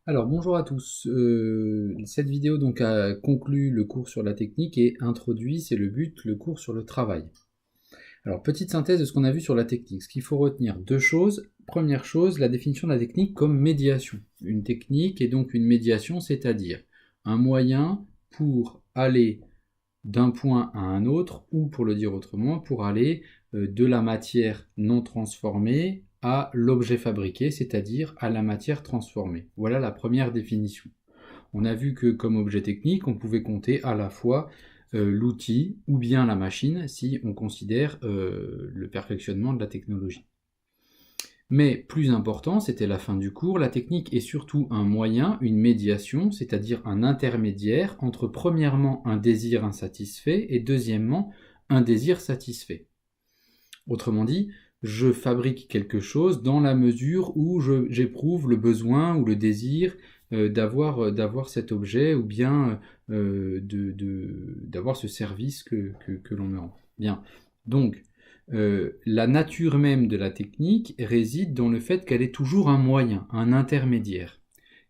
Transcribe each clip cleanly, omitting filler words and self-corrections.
Alors bonjour à tous. Cette vidéo donc a conclu le cours sur la technique et introduit, c'est le but, le cours sur le travail. Alors petite synthèse de ce qu'on a vu sur la technique. Ce qu'il faut retenir, deux choses. Première chose, la définition de la technique comme médiation. Une technique est donc une médiation, c'est-à-dire un moyen pour aller d'un point à un autre, ou pour le dire autrement, pour aller de la matière non transformée à l'objet fabriqué, c'est-à-dire à la matière transformée. Voilà la première définition. On a vu que comme objet technique, on pouvait compter à la fois l'outil ou bien la machine si on considère le perfectionnement de la technologie. Mais plus important, c'était la fin du cours, la technique est surtout un moyen, une médiation, c'est-à-dire un intermédiaire entre premièrement un désir insatisfait et deuxièmement un désir satisfait. Autrement dit, je fabrique quelque chose dans la mesure où j'éprouve le besoin ou le désir d'avoir cet objet ou bien d'avoir ce service que l'on me rend. Bien, donc la nature même de la technique réside dans le fait qu'elle est toujours un moyen, un intermédiaire.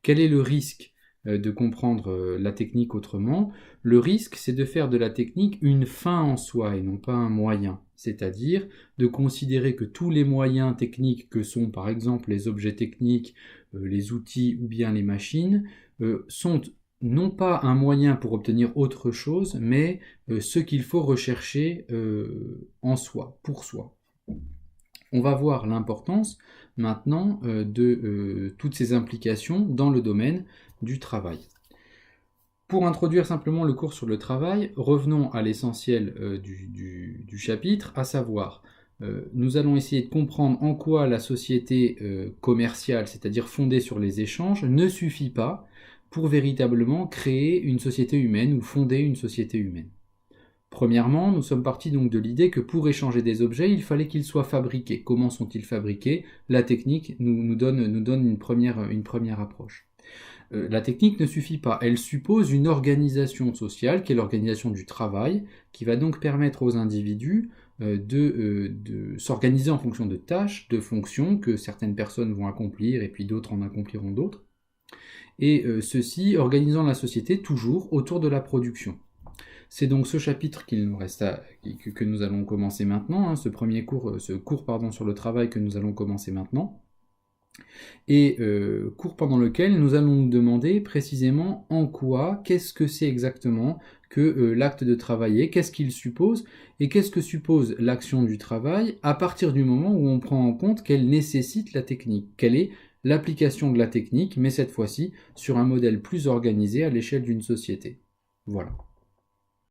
Quel est le risque de comprendre la technique autrement? Le risque, c'est de faire de la technique une fin en soi et non pas un moyen. C'est-à-dire de considérer que tous les moyens techniques que sont par exemple les objets techniques, les outils ou bien les machines, sont non pas un moyen pour obtenir autre chose, mais ce qu'il faut rechercher en soi, pour soi. On va voir l'importance maintenant de toutes ces implications dans le domaine du travail. Pour introduire simplement le cours sur le travail, revenons à l'essentiel du chapitre, à savoir, nous allons essayer de comprendre en quoi la société commerciale, c'est-à-dire fondée sur les échanges, ne suffit pas pour véritablement créer une société humaine ou fonder une société humaine. Premièrement, nous sommes partis donc de l'idée que pour échanger des objets, il fallait qu'ils soient fabriqués. Comment sont-ils fabriqués? La technique nous donne une première approche. La technique ne suffit pas, elle suppose une organisation sociale, qui est l'organisation du travail, qui va donc permettre aux individus de s'organiser en fonction de tâches, de fonctions que certaines personnes vont accomplir et puis d'autres en accompliront d'autres. Et ceci organisant la société toujours autour de la production. C'est donc ce chapitre qu'il nous reste que nous allons commencer maintenant, hein, ce cours sur le travail que nous allons commencer maintenant, et cours pendant lequel nous allons nous demander précisément en quoi, qu'est-ce que c'est exactement que l'acte de travailler, qu'est-ce qu'il suppose, et qu'est-ce que suppose l'action du travail à partir du moment où on prend en compte qu'elle nécessite la technique, quelle est l'application de la technique, mais cette fois-ci sur un modèle plus organisé à l'échelle d'une société. Voilà.